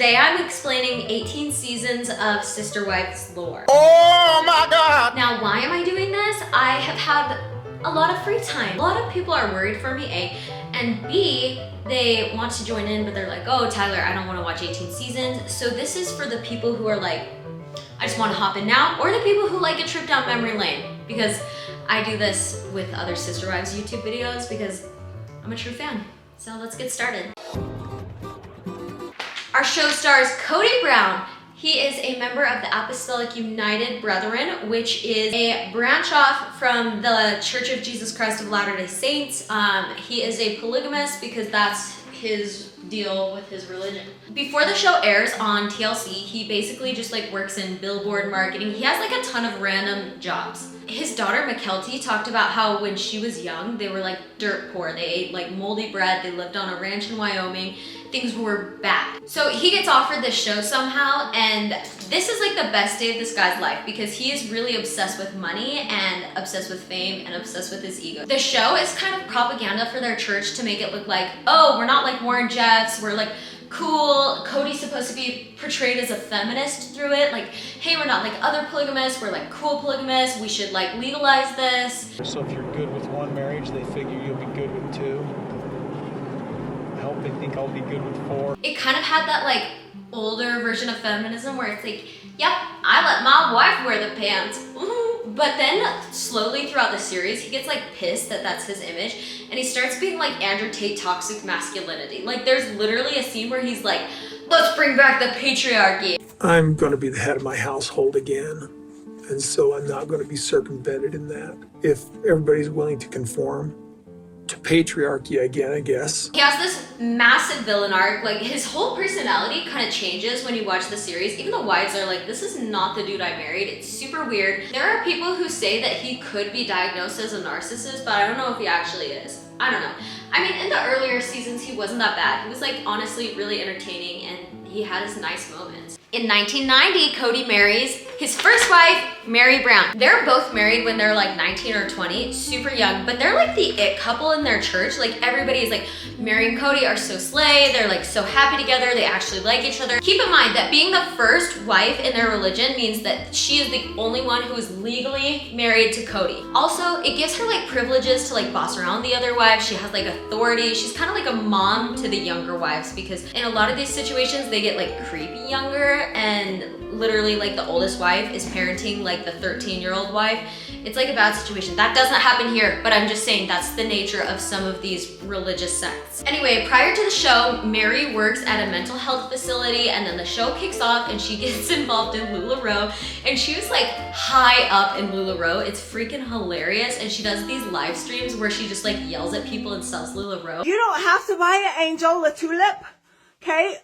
Today I'm explaining 18 seasons of Sister Wives lore. Oh my God! Now, why am I doing this? I have had a lot of free time. A lot of people are worried for me, A, and B, they want to join in, but they're like, oh, Tyler, I don't want to watch 18 seasons. So this is for the people who are like, I just want to hop in now, or the people who like a trip down memory lane, because I do this with other Sister Wives YouTube videos because I'm a true fan. So let's get started. Our show stars Cody Brown. He is a member of the Apostolic United Brethren, which is a branch off from the Church of Jesus Christ of Latter-day Saints. He is a polygamist because that's his deal with his religion. Before the show airs on TLC, he basically just like works in billboard marketing. He has like a ton of random jobs. His daughter McKelty talked about how when she was young, they were like dirt poor. They ate like moldy bread. They lived on a ranch in Wyoming. Things were bad. So he gets offered this show somehow, and this is like the best day of this guy's life because he is really obsessed with money and obsessed with fame and obsessed with his ego. The show is kind of propaganda for their church to make it look like, oh, we're not like Warren Jeffs, we're like cool. Cody's supposed to be portrayed as a feminist through it. Like, hey, we're not like other polygamists, we're like cool polygamists, we should like legalize this. So if you're good with one marriage, they figure you'll be good with two. I hope they think I'll be good with four. It kind of had that like older version of feminism where it's like, yep, I let my wife wear the pants. Ooh. But then slowly throughout the series, he gets like pissed that that's his image, and he starts being like Andrew Tate toxic masculinity. Like there's literally a scene where he's like, let's bring back the patriarchy. I'm going to be the head of my household again, and so I'm not going to be circumvented in that. If everybody's willing to conform to patriarchy again, I guess. He has this massive villain arc. Like his whole personality kind of changes when you watch the series. Even the wives are like, this is not the dude I married. It's super weird. There are people who say that he could be diagnosed as a narcissist, but I don't know if he actually is. I don't know. I mean, in the earlier seasons, he wasn't that bad. He was like honestly really entertaining, and he had his nice moments. In 1990, Cody marries his first wife, Mary Brown. They're both married when they're like 19 or 20, super young, but they're like the it couple in their church. Like everybody is like, Mary and Cody are so slay, they're like so happy together, they actually like each other. Keep in mind that being the first wife in their religion means that she is the only one who is legally married to Cody. Also, it gives her like privileges to like boss around the other wives. She has like authority. She's kind of like a mom to the younger wives because in a lot of these situations, they get like creepy younger, and literally like the oldest wife is parenting like the 13-year-old wife. It's like a bad situation. That doesn't happen here, but I'm just saying that's the nature of some of these religious sects. Anyway, prior to the show, Mary works at a mental health facility, and then the show kicks off and she gets involved in LuLaRoe, and she was like high up in LuLaRoe. It's freaking hilarious, and she does these live streams where she just like yells at people and sells LuLaRoe. You don't have to buy an angel, a tulip. Okay,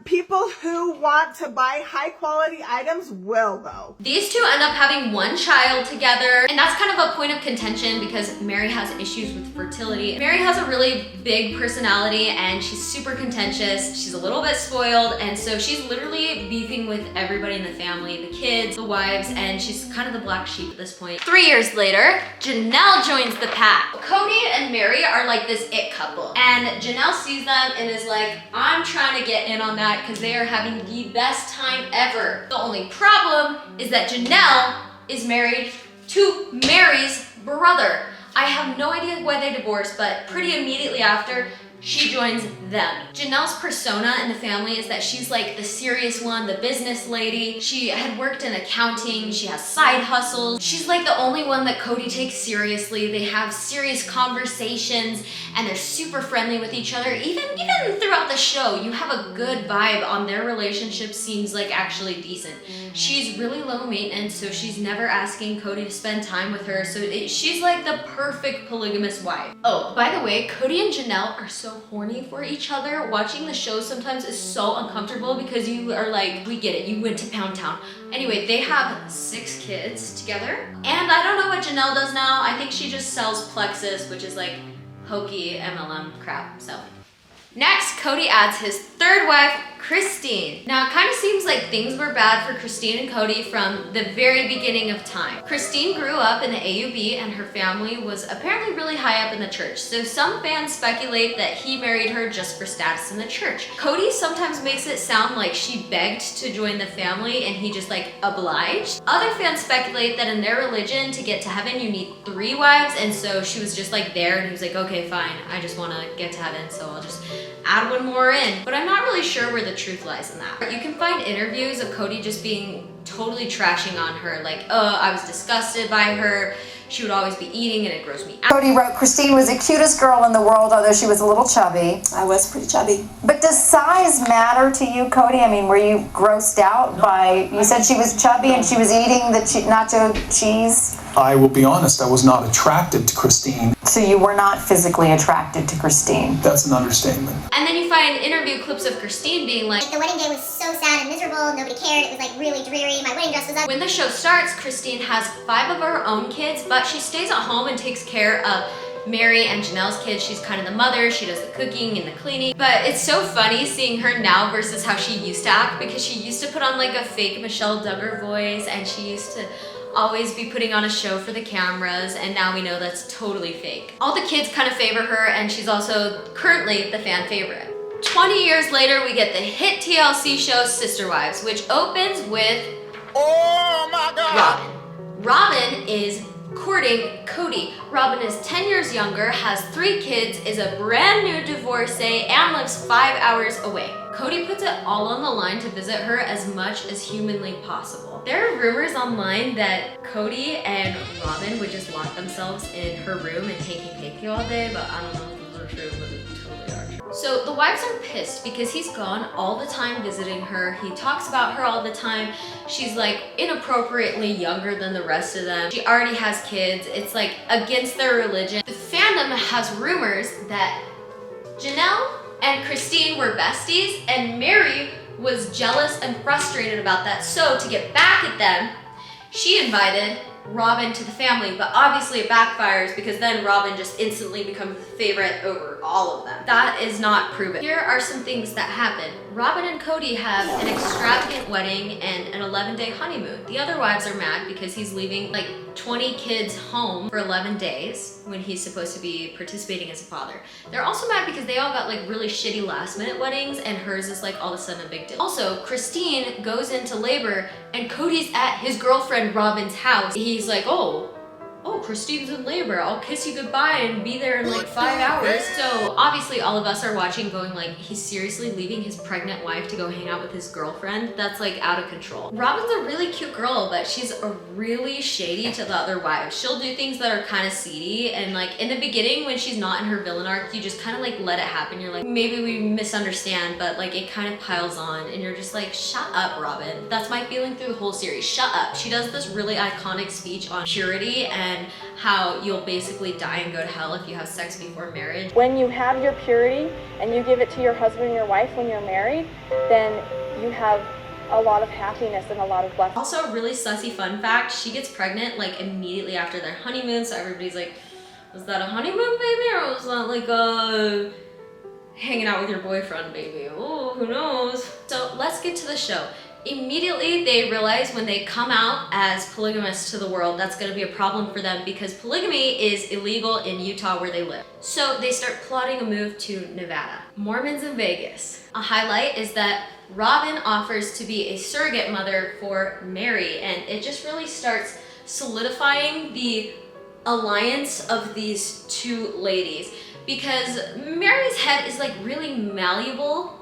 people who want to buy high quality items will though. These two end up having one child together, and that's kind of a point of contention because Mary has issues with fertility. Mary has a really big personality and she's super contentious. She's a little bit spoiled, and so she's literally beefing with everybody in the family, the kids, the wives, and she's kind of the black sheep at this point. 3 years later, Janelle joins the pack. Cody and Mary are like this it couple, and Janelle sees them and is like, I'm trying to get in on that because they are having the best time ever. The only problem is that Janelle is married to Mary's brother. I have no idea why they divorced, but pretty immediately after, she joins them. Janelle's persona in the family is that she's like the serious one, the business lady. She had worked in accounting, she has side hustles. She's like the only one that Cody takes seriously. They have serious conversations and they're super friendly with each other. Even throughout the show, you have a good vibe on their relationship. Seems like actually decent. She's really low maintenance, so she's never asking Cody to spend time with her. So she's like the perfect polygamous wife. Oh, by the way, Cody and Janelle are so horny for each other. Watching the show sometimes is so uncomfortable because you are like, we get it, you went to Pound Town. Anyway, they have 6 kids together. And I don't know what Janelle does now. I think she just sells Plexus, which is like hokey MLM crap, so. Next, Cody adds his third wife, Christine. Now, it kind of seems like things were bad for Christine and Cody from the very beginning of time. Christine grew up in the AUB and her family was apparently really high up in the church. So some fans speculate that he married her just for status in the church. Cody sometimes makes it sound like she begged to join the family and he just like obliged. Other fans speculate that in their religion, to get to heaven, you need 3 wives. And so she was just like there and he was like, okay, fine. I just want to get to heaven. So I'll just add 1 more in. But I'm not really sure where the truth lies in that. You can find interviews of Cody just being totally trashing on her, like, oh, I was disgusted by her. She would always be eating and it grossed me out. Cody wrote, Christine was the cutest girl in the world, although she was a little chubby. I was pretty chubby. But does size matter to you, Cody? I mean, were you grossed out by, you said she was chubby and she was eating the nacho cheese? I will be honest, I was not attracted to Christine. So you were not physically attracted to Christine? That's an understatement. And then you find interview clips of Christine being like, the wedding day was so sad and miserable, nobody cared, it was like really dreary, my wedding dress was ugly. when the show starts, Christine has 5 of her own kids, but she stays at home and takes care of Mary and Janelle's kids. She's kind of the mother, she does the cooking and the cleaning. But it's so funny seeing her now versus how she used to act, because she used to put on like a fake Michelle Duggar voice and she used to always be putting on a show for the cameras, and now we know that's totally fake. All the kids kind of favor her and she's also currently the fan favorite. 20 years later, we get the hit TLC show Sister Wives, which opens with Oh my God. Robin. Robin is courting Cody. Robin is 10 years younger, has 3 kids, is a brand new divorcee, and lives 5 hours away. Cody puts it all on the line to visit her as much as humanly possible. There are rumors online that Cody and Robin would just lock themselves in her room and hanky-panky all day, but I don't know if those are true, but they totally are true. So the wives are pissed because he's gone all the time visiting her. He talks about her all the time. She's like inappropriately younger than the rest of them. She already has kids. It's like against their religion. The fandom has rumors that Janelle and Christine were besties and Mary was jealous and frustrated about that. So to get back at them, she invited Robin to the family, but obviously it backfires because then Robin just instantly becomes the favorite over all of them. That is not proven. Here are some things that happen. Robin and Cody have an extravagant wedding and an 11-day honeymoon. The other wives are mad because he's leaving like 20 kids home for 11 days when he's supposed to be participating as a father. They're also mad because they all got like really shitty last-minute weddings and hers is like all of a sudden a big deal. Also, Christine goes into labor and Cody's at his girlfriend Robin's house. He's like, oh, Christine's in labor. I'll kiss you goodbye and be there in like 5 hours. So obviously all of us are watching going like, he's seriously leaving his pregnant wife to go hang out with his girlfriend? That's like out of control. Robin's a really cute girl, but she's a really shady to the other wives. She'll do things that are kind of seedy, and like in the beginning when she's not in her villain arc, you just kind of like let it happen. You're like, maybe we misunderstand, but like it kind of piles on and you're just like, shut up, Robin. That's my feeling through the whole series. Shut up. She does this really iconic speech on purity and how you'll basically die and go to hell if you have sex before marriage. When you have your purity and you give it to your husband and your wife when you're married, then you have a lot of happiness and a lot of blessings. Also, a really sussy fun fact, she gets pregnant like immediately after their honeymoon, so everybody's like, was that a honeymoon baby or was that like a hanging out with your boyfriend baby? Oh, who knows? So let's get to the show. Immediately they realize when they come out as polygamists to the world, that's going to be a problem for them because polygamy is illegal in Utah where they live. So they start plotting a move to Nevada. Mormons in Vegas. A highlight is that Robin offers to be a surrogate mother for Mary, and it just really starts solidifying the alliance of these 2 ladies because Mary's head is like really malleable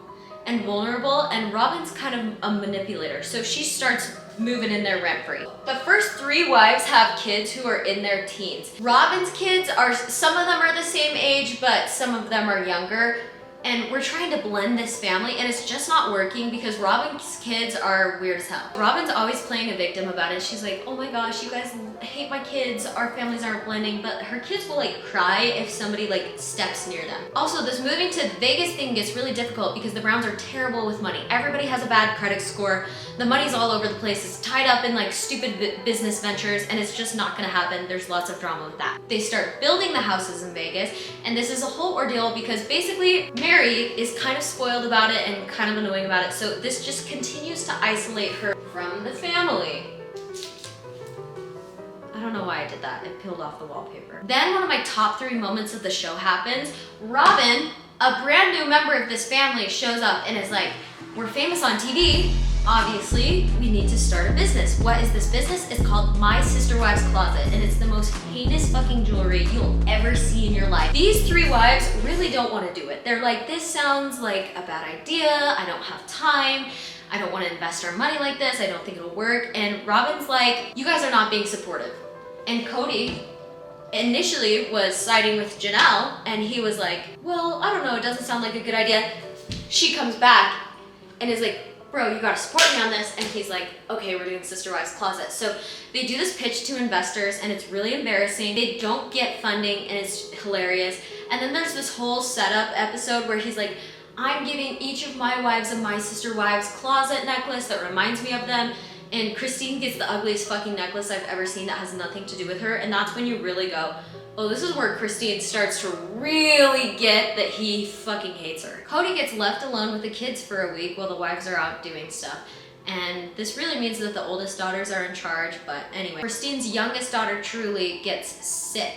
and vulnerable, and Robin's kind of a manipulator, so she starts moving in there rent-free. The first 3 wives have kids who are in their teens. Robin's kids are, some of them are the same age, but some of them are younger. And we're trying to blend this family and it's just not working because Robin's kids are weird as hell. Robin's always playing a victim about it. She's like, oh my gosh, you guys hate my kids. Our families aren't blending, but her kids will like cry if somebody like steps near them. Also, this moving to Vegas thing gets really difficult because the Browns are terrible with money. Everybody has a bad credit score. The money's all over the place. It's tied up in like stupid business ventures and it's just not gonna happen. There's lots of drama with that. They start building the houses in Vegas and this is a whole ordeal because basically Mary Mary is kind of spoiled about it and kind of annoying about it, so this just continues to isolate her from the family. I don't know why I did that. It peeled off the wallpaper. Then one of my top 3 moments of the show happens. Robin, a brand new member of this family, shows up and is like, we're famous on TV. Obviously, we need to start a business. What is this business? It's called My Sister Wives Closet, and it's the most heinous fucking jewelry you'll ever see in your life. These 3 wives really don't want to do it. They're like, this sounds like a bad idea. I don't have time. I don't want to invest our money like this. I don't think it'll work. And Robin's like, you guys are not being supportive. And Cody initially was siding with Janelle, and he was like, well, I don't know, it doesn't sound like a good idea. She comes back and is like, bro, you gotta support me on this. And he's like, okay, we're doing Sister Wives Closet. So they do this pitch to investors, and it's really embarrassing. They don't get funding, and it's hilarious. And then there's this whole setup episode where he's like, I'm giving each of my wives a My Sister Wives Closet necklace that reminds me of them. And Christine gets the ugliest fucking necklace I've ever seen that has nothing to do with her. And that's when you really go, oh, this is where Christine starts to really get that he fucking hates her. Cody gets left alone with the kids for a week while the wives are out doing stuff. And this really means that the oldest daughters are in charge, but anyway. Christine's youngest daughter, Truly, gets sick.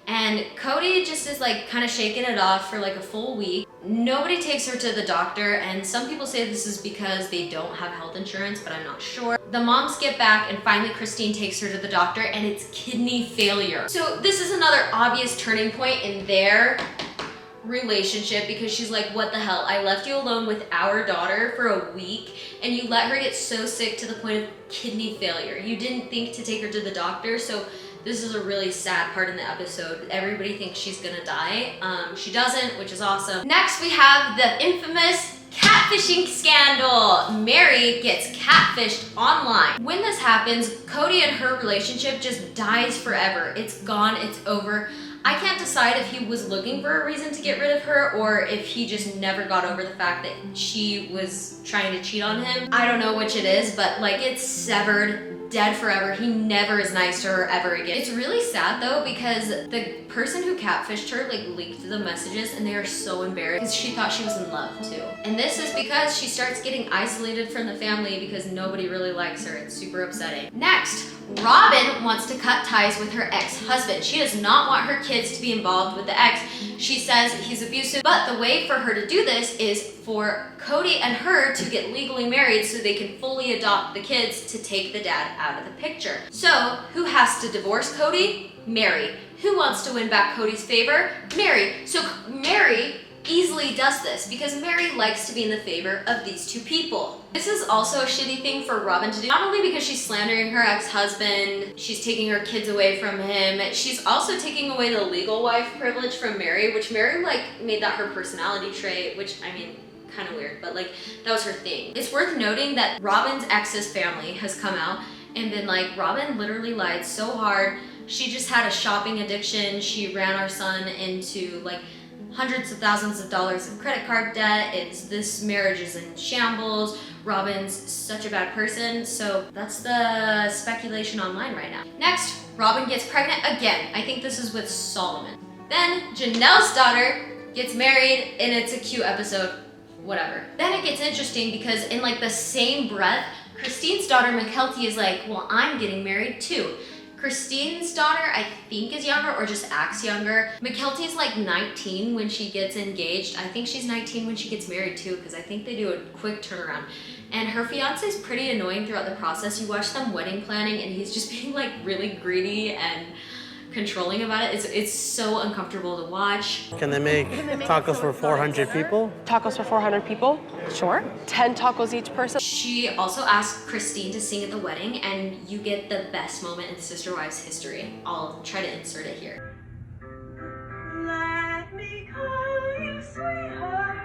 And Cody just is like kind of shaking it off for like a full week. Nobody takes her to the doctor, and some people say this is because they don't have health insurance, but I'm not sure. The moms get back, and finally Christine takes her to the doctor, and it's kidney failure. So this is another obvious turning point in their relationship, because she's like, what the hell? I left you alone with our daughter for a week, and you let her get so sick to the point of kidney failure. You didn't think to take her to the doctor, so this is a really sad part in the episode. Everybody thinks she's gonna die. She doesn't, which is awesome. Next, we have the infamous catfishing scandal. Mary gets catfished online. When this happens, Cody and her relationship just dies forever. It's gone, it's over. I can't decide if he was looking for a reason to get rid of her, or if he just never got over the fact that she was trying to cheat on him. I don't know which it is, but like, it's severed, dead forever. He never is nice to her ever again. It's really sad though, because the person who catfished her like leaked the messages, and they are so embarrassed because she thought she was in love too. And this is because she starts getting isolated from the family because nobody really likes her. It's super upsetting. Next, Robin wants to cut ties with her ex-husband. She does not want her kids to be involved with the ex. She says he's abusive, but the way for her to do this is for Cody and her to get legally married so they can fully adopt the kids to take the dad out of the picture. So, who has to divorce Cody? Mary. Who wants to win back Cody's favor? Mary. So Mary easily does this because Mary likes to be in the favor of these two people. This is also a shitty thing for Robin to do, not only because she's slandering her ex-husband, she's taking her kids away from him, she's also taking away the legal wife privilege from Mary, which Mary like made that her personality trait, which I mean, kind of weird, but like that was her thing. It's worth noting that Robin's ex's family has come out and been like, Robin literally lied so hard. She just had a shopping addiction. She ran our son into like hundreds of thousands of dollars of credit card debt. This marriage is in shambles. Robin's such a bad person. So that's the speculation online right now. Next, Robin gets pregnant again. I think this is with Solomon. Then Janelle's daughter gets married, and it's a cute episode, whatever. Then it gets interesting because in like the same breath, Christine's daughter Mykelti is like, well, I'm getting married too. Christine's daughter, I think, is younger or just acts younger. Mykelti's like 19 when she gets engaged. I think she's 19 when she gets married too, because I think they do a quick turnaround. And her fiance is pretty annoying throughout the process. You watch them wedding planning and he's just being like really greedy and controlling about it. It's so uncomfortable to watch. Can they make tacos for 400 people? Tacos for 400 people? Sure. 10 tacos each person. She also asked Christine to sing at the wedding, and you get the best moment in Sister Wives history. I'll try to insert it here. Let me call you sweetheart.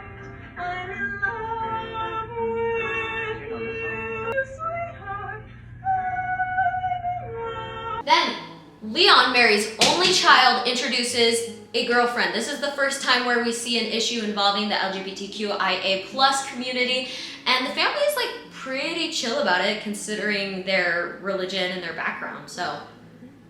I'm in love with you, sweetheart. I'm in love. Then Leon, Mary's only child, introduces a girlfriend. This is the first time where we see an issue involving the LGBTQIA+ community, and the family is like pretty chill about it considering their religion and their background. So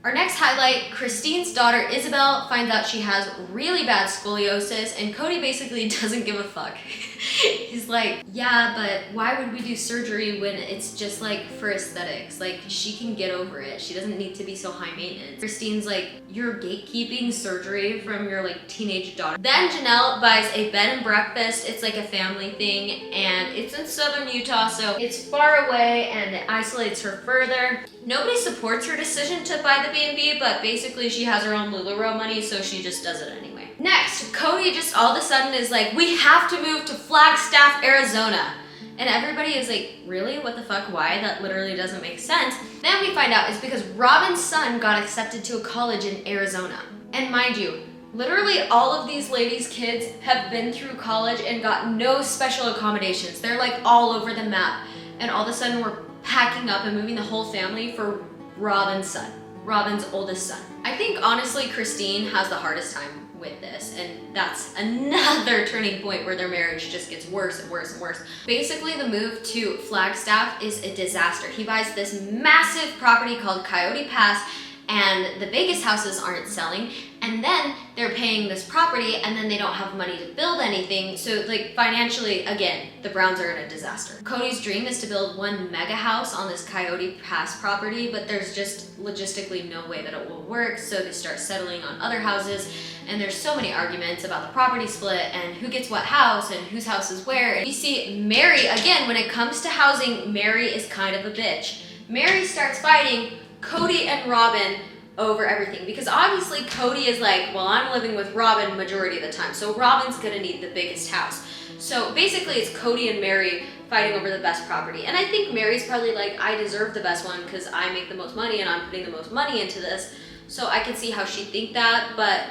Our next highlight, Christine's daughter Isabel finds out she has really bad scoliosis, and Cody basically doesn't give a fuck. He's like, yeah, but why would we do surgery when it's just like for aesthetics? Like, she can get over it. She doesn't need to be so high maintenance. Christine's like, you're gatekeeping surgery from your like teenage daughter. Then Janelle buys a bed and breakfast. It's like a family thing, and it's in southern Utah, so it's far away and it isolates her further. Nobody supports her decision to buy the B&B, but basically she has her own LuLaRoe money, so she just does it anyway. Next, Cody just all of a sudden is like, we have to move to Flagstaff, Arizona. And everybody is like, really? What the fuck? Why? That literally doesn't make sense. Then we find out it's because Robin's son got accepted to a college in Arizona. And mind you, literally all of these ladies' kids have been through college and got no special accommodations. They're like all over the map. And all of a sudden we're packing up and moving the whole family for Robin's son, Robin's oldest son. I think honestly Christine has the hardest time with this, and that's another turning point where their marriage just gets worse and worse and worse. Basically the move to Flagstaff is a disaster. He buys this massive property called Coyote Pass, and the Vegas houses aren't selling, and then they're paying this property and then they don't have money to build anything. So like financially, again, the Browns are in a disaster. Cody's dream is to build one mega house on this Coyote Pass property, but there's just logistically no way that it will work. So they start settling on other houses, and there's so many arguments about the property split and who gets what house and whose house is where. And you see Mary, again, when it comes to housing, Mary is kind of a bitch. Mary starts fighting Cody and Robin over everything, because obviously Cody is like, well, I'm living with Robin majority of the time, so Robin's gonna need the biggest house. So basically it's Cody and Mary fighting over the best property. And I think Mary's probably like, I deserve the best one because I make the most money and I'm putting the most money into this. So I can see how she'd think that, but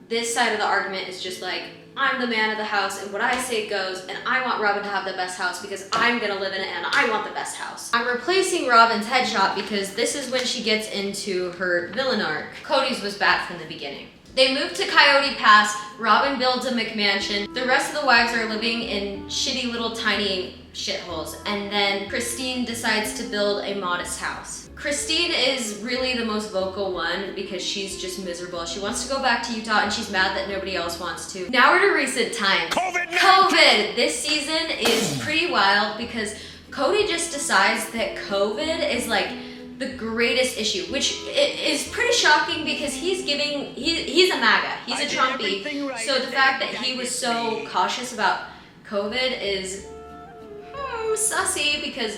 this side of the argument is just like, I'm the man of the house and what I say goes, and I want Robin to have the best house because I'm gonna live in it and I want the best house. I'm replacing Robin's headshot because this is when she gets into her villain arc. Cody's was bad from the beginning. They move to Coyote Pass, Robin builds a McMansion, the rest of the wives are living in shitty little tiny shitholes, and then Christine decides to build a modest house. Christine is really the most vocal one because she's just miserable. She wants to go back to Utah and she's mad that nobody else wants to. Now we're to recent times. COVID! This season is pretty wild because Cody just decides that COVID is like the greatest issue, which is pretty shocking because he's a MAGA, he's a Trumpy. Right, so the fact that he was so cautious about COVID is sussy, because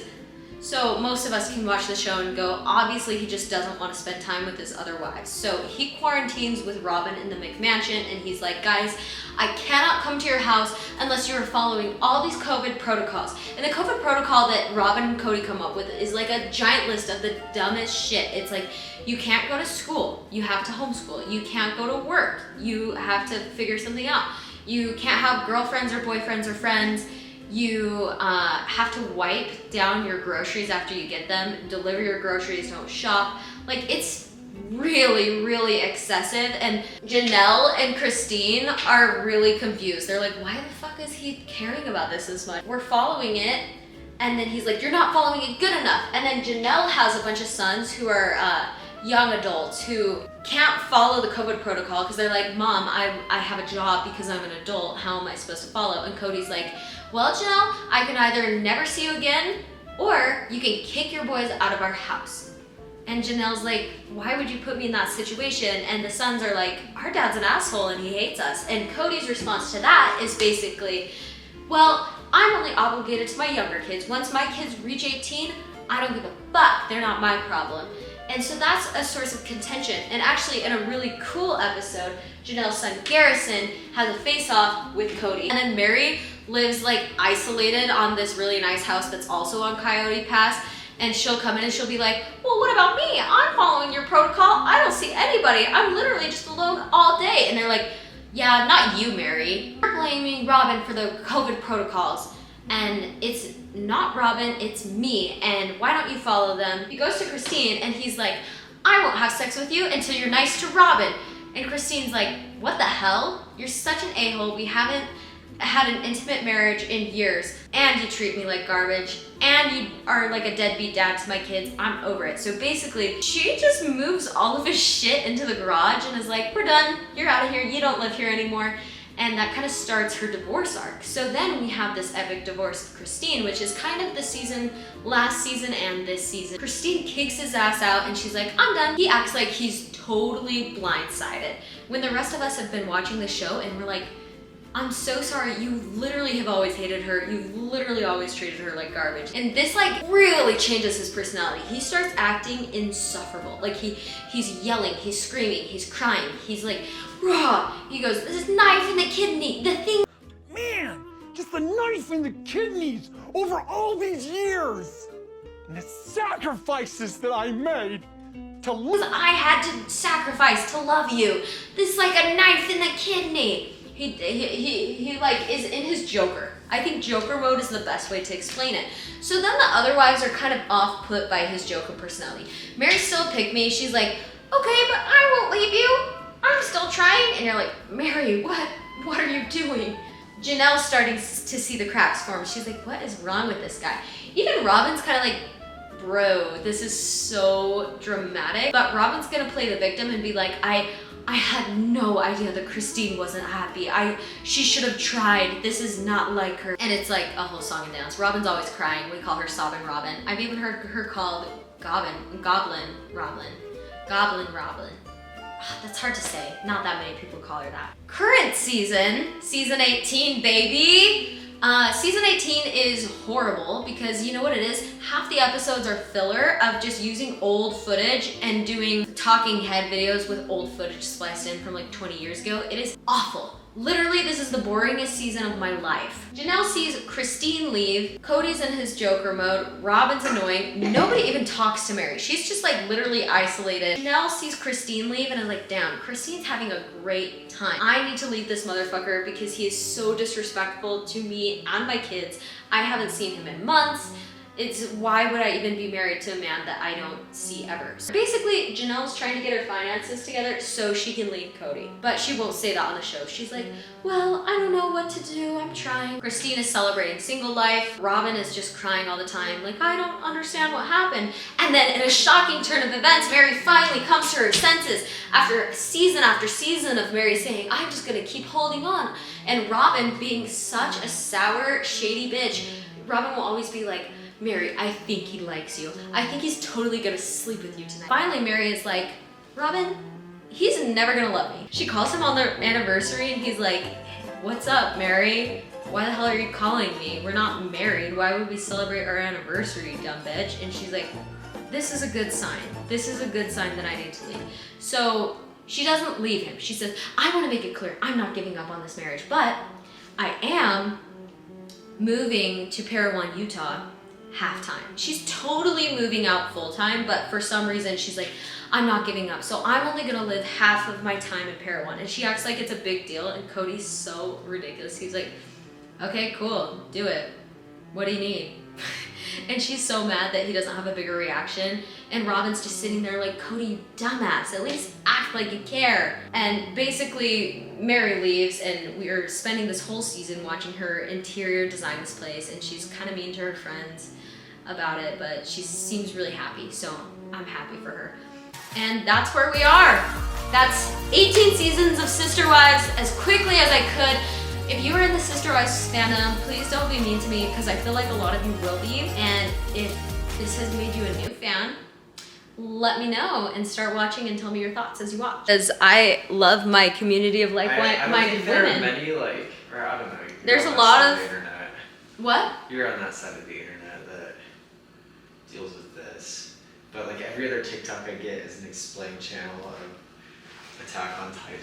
so most of us can watch the show and go, obviously he just doesn't want to spend time with his other wives. So he quarantines with Robin in the McMansion and he's like, guys, I cannot come to your house unless you're following all these COVID protocols. And the COVID protocol that Robin and Cody come up with is like a giant list of the dumbest shit. It's like, you can't go to school, you have to homeschool, you can't go to work, you have to figure something out. You can't have girlfriends or boyfriends or friends. You have to wipe down your groceries after you get them, deliver your groceries, don't shop. Like, it's really, really excessive. And Janelle and Christine are really confused. They're like, why the fuck is he caring about this as much? We're following it. And then he's like, you're not following it good enough. And then Janelle has a bunch of sons who are young adults who can't follow the COVID protocol because they're like, Mom, I have a job because I'm an adult. How am I supposed to follow? And Cody's like, well, Janelle, I can either never see you again or you can kick your boys out of our house. And Janelle's like, why would you put me in that situation? And the sons are like, our dad's an asshole and he hates us. And Cody's response to that is basically, well, I'm only obligated to my younger kids. Once my kids reach 18, I don't give a fuck. They're not my problem. And so that's a source of contention. And actually, in a really cool episode, Janelle's son Garrison has a face-off with Cody. And then Mary lives like isolated on this really nice house that's also on Coyote Pass. And she'll come in and she'll be like, well, what about me? I'm following your protocol. I don't see anybody. I'm literally just alone all day. And they're like, yeah, not you, Mary. You're blaming Robin for the COVID protocols. And it's not Robin, it's me. And why don't you follow them? He goes to Christine and he's like, I won't have sex with you until you're nice to Robin. And Christine's like, what the hell? You're such an a-hole. We haven't had an intimate marriage in years, and you treat me like garbage, and you are like a deadbeat dad to my kids. I'm over it. So basically, she just moves all of his shit into the garage and is like, we're done, you're out of here, you don't live here anymore. And that kind of starts her divorce arc. So then we have this epic divorce of Christine, which is kind of the season, last season and this season. Christine kicks his ass out and she's like, I'm done. He acts like he's totally blindsided. When the rest of us have been watching the show and we're like, I'm so sorry, you literally have always hated her. You've literally always treated her like garbage. And this like really changes his personality. He starts acting insufferable. Like he's yelling, he's screaming, he's crying. He's like, raw. He goes, this knife in the kidney, the thing. Man, just the knife in the kidneys over all these years. And the sacrifices that I made to live. I had to sacrifice to love you. This is like a knife in the kidney. He like is in his Joker. I think Joker mode is the best way to explain it. So then the other wives are kind of off-put by his Joker personality. Mary's still a pick-me. She's like, okay, but I won't leave you. I'm still trying. And you're like, Mary, what are you doing? Janelle's starting to see the cracks form. She's like, what is wrong with this guy? Even Robin's kind of like, bro, this is so dramatic. But Robin's gonna play the victim and be like, I had no idea that Christine wasn't happy. She should have tried. This is not like her. And it's like a whole song and dance. Robin's always crying. We call her Sobbing Robin. I've even heard her called Goblin Robin. That's hard to say. Not that many people call her that. Current season 18, baby. Season 18 is horrible because you know what it is? Half the episodes are filler of just using old footage and doing talking head videos with old footage spliced in from like 20 years ago. It is awful. Literally, this is the boringest season of my life. Janelle sees Christine leave. Cody's in his Joker mode. Robin's annoying. Nobody even talks to Mary. She's just like literally isolated. Janelle sees Christine leave and is like, damn, Christine's having a great time. I need to leave this motherfucker because he is so disrespectful to me and my kids. I haven't seen him in months. It's why would I even be married to a man that I don't see ever? So basically, Janelle's trying to get her finances together so she can leave Cody. But she won't say that on the show. She's like, well, I don't know what to do. I'm trying. Christine is celebrating single life. Robin is just crying all the time. Like, I don't understand what happened. And then in a shocking turn of events, Mary finally comes to her senses after season of Mary saying, I'm just gonna keep holding on. And Robin being such a sour, shady bitch, Robin will always be like, Mary, I think he likes you. I think he's totally gonna sleep with you tonight. Finally, Mary is like, Robin, he's never gonna love me. She calls him on their anniversary and he's like, what's up, Mary? Why the hell are you calling me? We're not married. Why would we celebrate our anniversary, dumb bitch? And she's like, this is a good sign. This is a good sign that I need to leave. So she doesn't leave him. She says, I wanna make it clear, I'm not giving up on this marriage, but I am moving to Parowan, Utah, half-time. She's totally moving out full-time, but for some reason she's like, I'm not giving up. So I'm only gonna live half of my time in Parowan. And she acts like it's a big deal, and Cody's so ridiculous. He's like, okay, cool, do it. What do you need? And she's so mad that he doesn't have a bigger reaction. And Robin's just sitting there like, Cody, you dumbass, at least act like you care. And basically, Mary leaves and we are spending this whole season watching her interior design this place, and she's kind of mean to her friends about it, but she seems really happy, so I'm happy for her. And that's where we are. That's 18 seasons of Sister Wives as quickly as I could. If you are in the Sister Wives fandom, please don't be mean to me because I feel like a lot of you will be. And if this has made you a new fan, let me know and start watching and tell me your thoughts as you watch. Because I love my community of like-minded women. There are many like, or I don't know. There's a lot of internet. What? You're on that side of the internet that deals with this, but like every other TikTok I get is an explain channel of Attack on Titan.